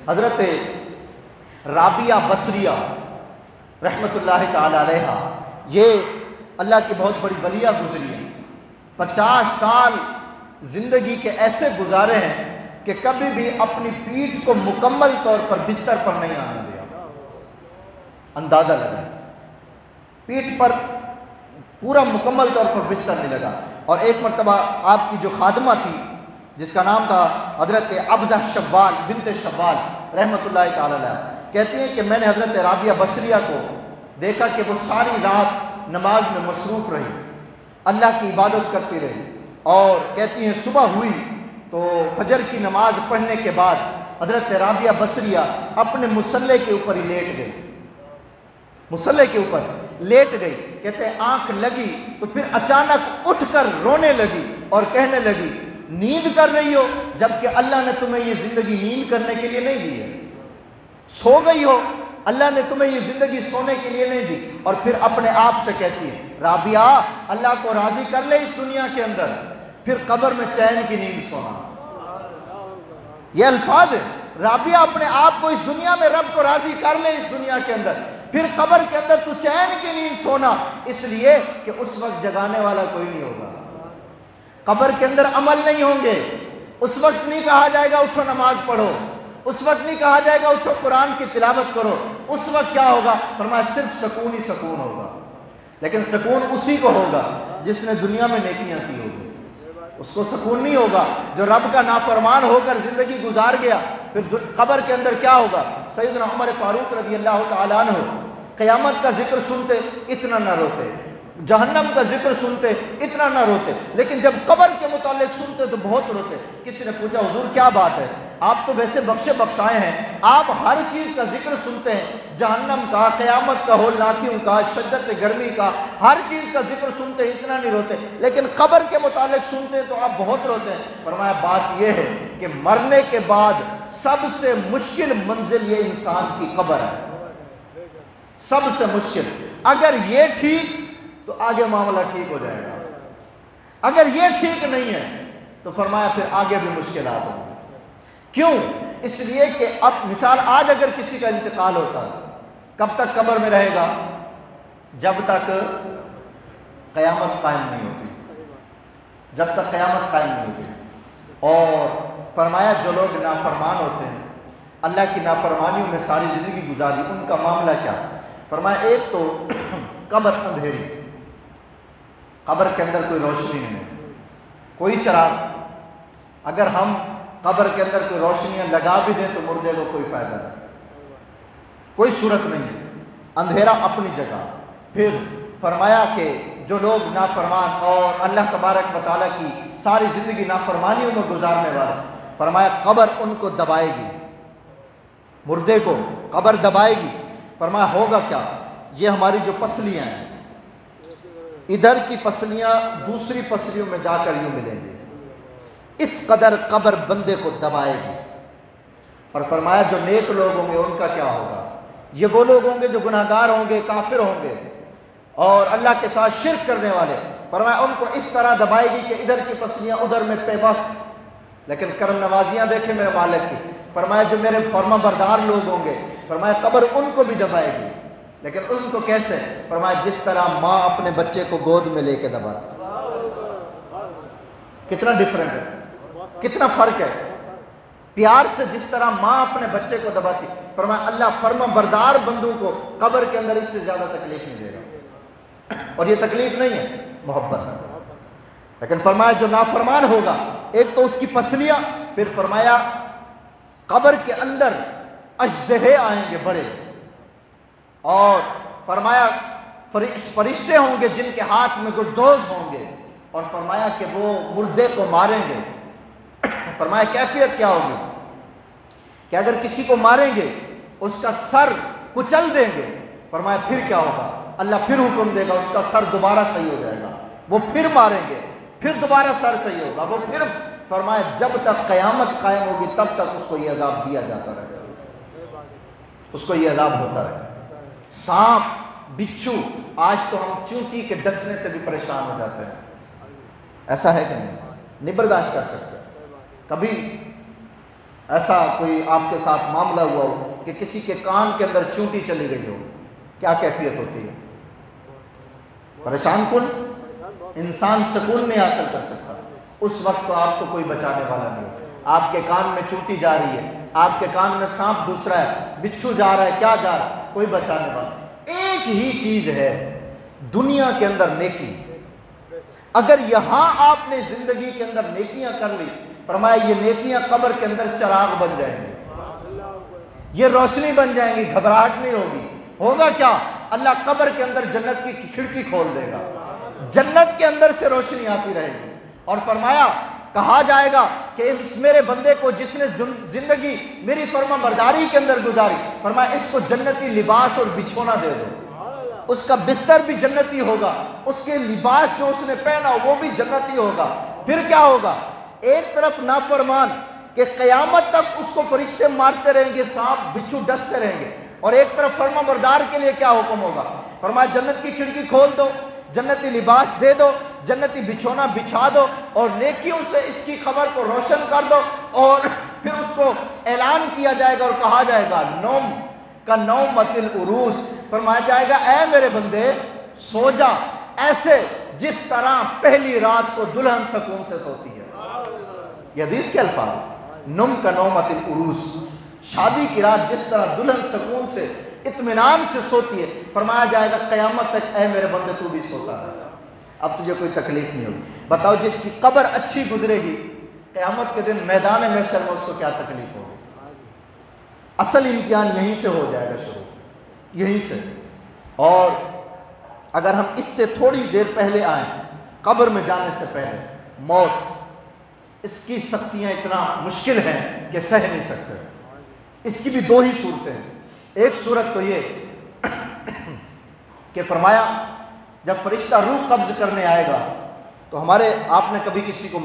حضرت رابعہ بصریہ رحمۃ اللہ تعالی علیہا، یہ اللہ کی بہت بڑی ولیہ گزری ہے۔ 50 سال زندگی کے ایسے گزارے ہیں کہ کبھی بھی اپنی پیٹھ کو مکمل طور پر بستر پر نہیں آنے دیا۔ اندازہ لگا، پیٹھ پر پورا مکمل طور پر بستر نہیں لگا۔ اور ایک مرتبہ آپ کی جو خادمہ تھی جس کا نام تھا حضرت عبدہ شوال بنت شوال رحمۃ اللہ تعالی علیہ، کہتی ہیں کہ میں نے حضرت رابعہ بصریہ کو دیکھا کہ وہ ساری رات نماز میں مصروف رہی، اللہ کی عبادت کرتی رہی، اور کہتی ہیں صبح ہوئی تو فجر کی نماز پڑھنے کے بعد حضرت رابعہ بصریہ اپنے مصلے کے اوپر ہی لیٹ گئی، مصلے کے اوپر لیٹ گئی۔ کہتے ہیں آنکھ لگی تو پھر اچانک اٹھ کر رونے لگی اور کہنے لگی نیند کر رہی ہو جبکہ اللہ نے تمہیں یہ زندگی نیند کرنے کے لیے نہیں دی ہے، سو گئی ہو، اللہ نے تمہیں یہ زندگی سونے کے لیے نہیں دی۔ اور پھر اپنے آپ سے کہتی ہے رابعہ اللہ کو راضی کر لے اس دنیا کے اندر، پھر قبر میں چین کی نیند سونا۔ یہ الفاظ ہے، رابعہ اپنے آپ کو اس دنیا میں رب کو راضی کر لے اس دنیا کے اندر، پھر قبر کے اندر تو چین کی نیند سونا، اس لیے کہ اس وقت جگانے والا کوئی نہیں ہوگا، قبر کے اندر عمل نہیں ہوں گے، اس وقت نہیں کہا جائے گا اٹھو نماز پڑھو، اس وقت نہیں کہا جائے گا اٹھو قرآن کی تلاوت کرو، اس وقت کیا ہوگا؟ فرمایا صرف سکون ہی سکون ہوگا۔ لیکن سکون اسی کو ہوگا جس نے دنیا میں نیکیاں کی ہوگی، اس کو سکون نہیں ہوگا جو رب کا نافرمان ہو کر زندگی گزار گیا۔ پھر قبر کے اندر کیا ہوگا؟ سیدنا عمر فاروق رضی اللہ تعالیٰ عنہ قیامت کا ذکر سنتے اتنا نہ روتے، جہنم کا ذکر سنتے اتنا نہ روتے، لیکن جب قبر کے متعلق سنتے تو بہت روتے۔ کسی نے پوچھا حضور کیا بات ہے؟ آپ تو ویسے بخشے بخشائے ہیں، آپ ہر چیز کا ذکر سنتے ہیں، جہنم کا، قیامت کا، ہولناکیوں کا، شدت گرمی کا، ہر چیز کا ذکر سنتے ہیں، اتنا نہیں روتے، لیکن قبر کے متعلق سنتے ہیں تو آپ بہت روتے ہیں۔ فرمایا بات یہ ہے کہ مرنے کے بعد سب سے مشکل منزل یہ انسان کی قبر ہے، سب سے مشکل۔ اگر یہ ٹھیک تو آگے معاملہ ٹھیک ہو جائے گا، اگر یہ ٹھیک نہیں ہے تو فرمایا پھر آگے بھی مشکلات ہوں۔ کیوں؟ اس لیے کہ اب مثال آج اگر کسی کا انتقال ہوتا ہے کب تک قبر میں رہے گا؟ جب تک قیامت قائم نہیں ہوتی، جب تک قیامت قائم نہیں ہوتی۔ اور فرمایا جو لوگ نافرمان ہوتے ہیں، اللہ کی نافرمانیوں میں ساری زندگی گزاری، ان کا معاملہ کیا؟ فرمایا ایک تو قبر اندھیری، قبر کے اندر کوئی روشنی نہیں، کوئی چراغ۔ اگر ہم قبر کے اندر کوئی روشنیاں لگا بھی دیں تو مردے کو کوئی فائدہ نہیں، کوئی صورت نہیں، اندھیرا اپنی جگہ۔ پھر فرمایا کہ جو لوگ نافرمان اور اللہ تبارک و تعالیٰ کی ساری زندگی نافرمانیوں میں گزارنے والے، فرمایا قبر ان کو دبائے گی، مردے کو قبر دبائے گی۔ فرمایا ہوگا کیا؟ یہ ہماری جو پسلیاں ہیں، ادھر کی پسلیاں دوسری پسلیوں میں جا کر یوں ملیں گی، اس قدر قبر بندے کو دبائے گی۔ اور فرمایا جو نیک لوگ ہوں گے ان کا کیا ہوگا؟ یہ وہ لوگ ہوں گے جو گناہگار ہوں گے، کافر ہوں گے اور اللہ کے ساتھ شرک کرنے والے۔ فرمایا ان کو اس طرح دبائے گی کہ ادھر کی پسلیاں ادھر میں پیوست۔ لیکن کرم نوازیاں دیکھیں میرے مالک کی۔ فرمایا جو میرے فرما بردار لوگ ہوں گے، فرمایا قبر ان کو بھی دبائے گی، لیکن ان کو کیسے؟ فرمایا جس طرح ماں اپنے بچے کو گود میں لے کے دباتی۔ کتنا ڈیفرنٹ ہے، کتنا فرق ہے، پیار سے جس طرح ماں اپنے بچے کو دباتی۔ فرمایا اللہ فرما بردار بندوں کو قبر کے اندر اس سے زیادہ تکلیف نہیں دے گا، اور یہ تکلیف نہیں ہے، محبت ہے۔ لیکن فرمایا جو نافرمان ہوگا، ایک تو اس کی پسلیاں، پھر فرمایا قبر کے اندر اژدہے آئیں گے بڑے، اور فرمایا فرشتے ہوں گے جن کے ہاتھ میں گلدوز ہوں گے، اور فرمایا کہ وہ مردے کو ماریں گے۔ فرمایا کیفیت کیا ہوگی کہ اگر کسی کو ماریں گے اس کا سر کچل دیں گے، فرمایا پھر کیا ہوگا؟ اللہ پھر حکم دے گا اس کا سر دوبارہ صحیح ہو جائے گا، وہ پھر ماریں گے، پھر دوبارہ سر صحیح ہوگا، وہ پھر۔ فرمایا جب تک قیامت قائم ہوگی تب تک اس کو یہ عذاب دیا جاتا رہے گا، اس کو یہ عذاب ہوتا رہے گا۔ سانپ، بچھو، آج تو ہم چونٹی کے ڈسنے سے بھی پریشان ہو جاتے ہیں، ایسا ہے کہ نہیں برداشت کر سکتے۔ کبھی ایسا کوئی آپ کے ساتھ معاملہ ہوا ہو کہ کسی کے کان کے اندر چونٹی چلی گئی ہو، کیا کیفیت ہوتی ہے؟ پریشان کن، انسان سکون نہیں حاصل کر سکتا۔ اس وقت تو آپ کو کوئی بچانے والا نہیں ہوتا۔ آپ کے کان میں چونٹی جا رہی ہے، آپ کے کان میں سانپ گھس رہا ہے، بچھو جا رہا ہے، کیا جا رہا ہے، کوئی بچانے والا۔ ایک ہی چیز ہے دنیا کے اندر، نیکی۔ اگر یہاں آپ نے زندگی کے اندر نیکیاں کر لی، فرمایا یہ نیکیاں قبر کے اندر چراغ بن جائیں گی، یہ روشنی بن جائیں گی، گھبراہٹ نہیں ہوگی۔ ہوگا کیا؟ اللہ قبر کے اندر جنت کی کھڑکی کھول دے گا، جنت کے اندر سے روشنی آتی رہے گی، اور فرمایا کہا جائے گا کہ اس میرے بندے کو جس نے زندگی میری فرما برداری کے اندر گزاری، فرمایا اس کو جنتی لباس اور بچھونا دے دو، اس کا بستر بھی جنتی ہوگا، اس کے لباس جو اس نے پہنا وہ بھی جنتی ہوگا۔ پھر کیا ہوگا؟ ایک طرف نافرمان کہ قیامت تک اس کو فرشتے مارتے رہیں گے، سانپ بچھو ڈستے رہیں گے، اور ایک طرف فرما بردار کے لیے کیا حکم ہوگا؟ فرمایا جنت کی کھڑکی کھول دو، جنتی لباس دے دو، جنتی بچھونا بچھا دو، اور نیکیوں سے اس کی خبر کو روشن کر دو، اور پھر اس کو اعلان کیا جائے گا اور کہا جائے گا نوم کا نومت العروس، فرمایا جائے گا اے میرے بندے سو جا ایسے جس طرح پہلی رات کو دلہن سکون سے سوتی ہے۔ یہ حدیث کے الفاظ، نم کا نومت العروس، شادی کی رات جس طرح دلہن سکون سے اطمینان سے سوتی ہے، فرمایا جائے گا قیامت تک اے میرے بندے تو بھی سوتا ہے، اب تجھے کوئی تکلیف نہیں ہوگی۔ بتاؤ جس کی قبر اچھی گزرے گی، قیامت کے دن میدان محشر میں اس کو کیا تکلیف ہوگی؟ اصل امتحان یہیں سے ہو جائے گا شروع، یہیں سے۔ اور اگر ہم اس سے تھوڑی دیر پہلے آئیں، قبر میں جانے سے پہلے، موت، اس کی سختیاں اتنا مشکل ہیں کہ سہ نہیں سکتے۔ اس کی بھی دو ہی صورتیں ہیں۔ ایک صورت تو یہ کہ فرمایا جب فرشتہ روح قبض کرنے آئے گا تو ہمارے آپ نے کبھی کسی کو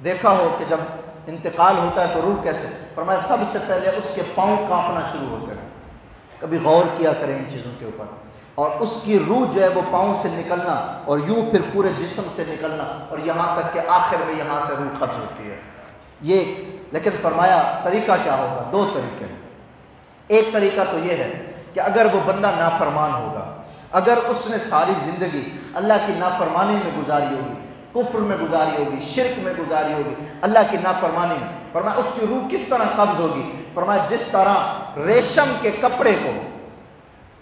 دیکھا ہو کہ جب انتقال ہوتا ہے تو روح کیسے، فرمایا سب سے پہلے اس کے پاؤں کانپنا شروع ہوتے ہیں۔ کبھی غور کیا کریں ان چیزوں کے اوپر، اور اس کی روح جو ہے وہ پاؤں سے نکلنا اور یوں پھر پورے جسم سے نکلنا، اور یہاں تک کہ آخر میں یہاں سے روح قبض ہوتی ہے یہ۔ لیکن فرمایا طریقہ کیا ہوگا؟ دو طریقے ہیں۔ ایک طریقہ تو یہ ہے کہ اگر وہ بندہ نافرمان ہوگا، اگر اس نے ساری زندگی اللہ کی نافرمانی میں گزاری ہوگی، کفر میں گزاری ہوگی، شرک میں گزاری ہوگی، اللہ کی نافرمانی میں، فرمایا اس کی روح کس طرح قبض ہوگی؟ فرمایا جس طرح ریشم کے کپڑے کو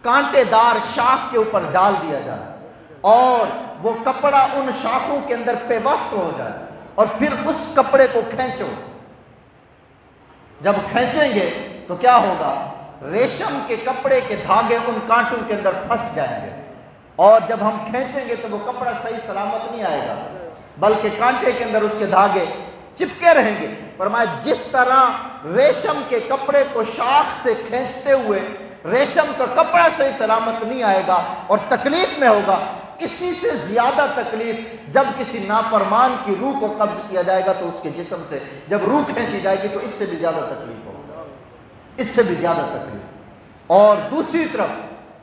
کانٹے دار شاخ کے اوپر ڈال دیا جائے اور وہ کپڑا ان شاخوں کے اندر پیوست ہو جائے، اور پھر اس کپڑے کو کھینچو، جب کھینچیں گے تو کیا ہوگا؟ ریشم کے کپڑے کے دھاگے ان کانٹوں کے اندر پھنس جائیں گے، اور جب ہم کھینچیں گے تو وہ کپڑا صحیح سلامت نہیں آئے گا، بلکہ کانٹے کے اندر اس کے دھاگے چپکے رہیں گے۔ فرمایا جس طرح ریشم کے کپڑے کو شاخ سے کھینچتے ہوئے ریشم کا کپڑا صحیح سلامت نہیں آئے گا اور تکلیف میں ہوگا، اسی سے زیادہ تکلیف جب کسی نافرمان کی روح کو قبض کیا جائے گا تو اس کے جسم سے جب روح کھینچی جائے گی تو اس سے بھی زیادہ تکلیف ہوگا، اس سے بھی زیادہ تکلیف۔ اور دوسری طرف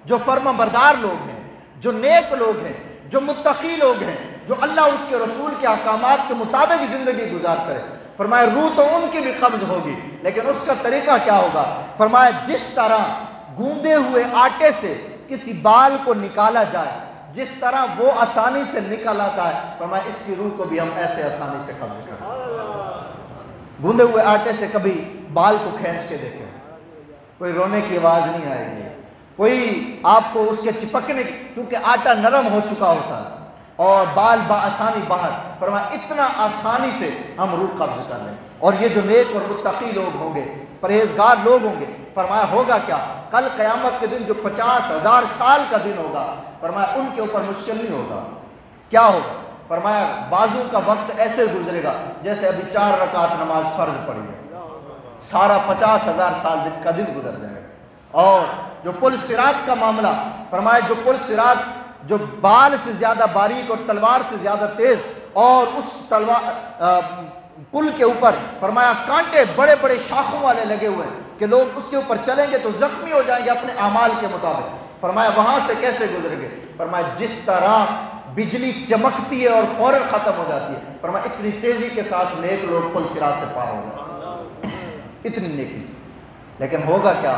جو فرما بردار لوگ ہیں، جو نیک لوگ ہیں، جو متقی لوگ ہیں، جو اللہ اس کے رسول کے احکامات کے مطابق زندگی گزار کرے، فرمایا روح تو ان کی بھی قبض ہوگی، لیکن اس کا طریقہ کیا ہوگا؟ فرمایا جس طرح گوندے ہوئے آٹے سے کسی بال کو نکالا جائے، جس طرح وہ آسانی سے نکل آتا ہے، فرمایا اس کی روح کو بھی ہم ایسے آسانی سے قبض کریں۔ گوندے ہوئے آٹے سے کبھی بال کو کھینچ کے دیکھیں، کوئی رونے کی آواز نہیں آئے گی، کوئی آپ کو اس کے چپکنے، کیونکہ آٹا نرم ہو چکا ہوتا ہے اور بال بآسانی باہر، فرمایا اتنا آسانی سے ہم روح قبض کر لیں۔ اور یہ جو نیک اور متقی لوگ ہوں گے، پرہیزگار لوگ ہوں گے، فرمایا ہوگا کیا؟ کل قیامت کے دن جو 50,000 سال کا دن ہوگا، فرمایا ان کے اوپر مشکل نہیں ہوگا۔ کیا ہوگا؟ فرمایا بازو کا وقت ایسے گزرے گا جیسے ابھی 4 رکعت نماز فرض پڑی ہے، سارا 50,000 سال کا دن گزر جائے گا۔ اور جو پل صراط کا معاملہ، فرمایا جو پل صراط جو بال سے زیادہ باریک اور تلوار سے زیادہ تیز، اور اس پل کے اوپر فرمایا کانٹے بڑے بڑے شاخوں والے لگے ہوئے ہیں کہ لوگ اس کے اوپر چلیں گے تو زخمی ہو جائیں گے اپنے اعمال کے مطابق۔ فرمایا وہاں سے کیسے گزریں گے؟ فرمایا جس طرح بجلی چمکتی ہے اور فوراً ختم ہو جاتی ہے، فرمایا اتنی تیزی کے ساتھ نیک لوگ پل صراط سے پار ہو گئے، اتنی نیکی، لیکن ہوگا کیا؟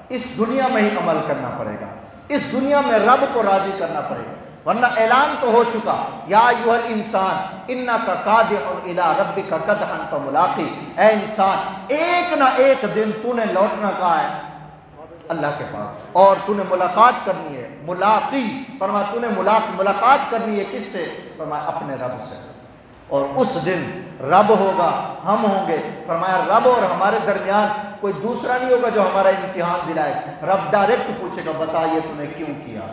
اس دنیا میں ہی عمل کرنا پڑے گا، اس دنیا میں رب کو راضی کرنا پڑے گا، ورنہ اعلان تو ہو چکا یا ایھا الانسان انک کادح الی ربک کدحا فملاقی، اے انسان ایک نہ ایک دن تو نے لوٹنا کہا ہے اللہ کے پاس، اور تو نے ملاقات کرنی ہے، ملاقی فرمایا تو نے ملاقات کرنی ہے کس سے؟ فرمایا اپنے رب سے، اور اس دن رب ہوگا، ہم ہوں گے، فرمایا رب اور ہمارے درمیان کوئی دوسرا نہیں ہوگا جو ہمارا امتحان دلائے، رب ڈائریکٹ پوچھے گا بتا یہ تو نے کیوں کیا؟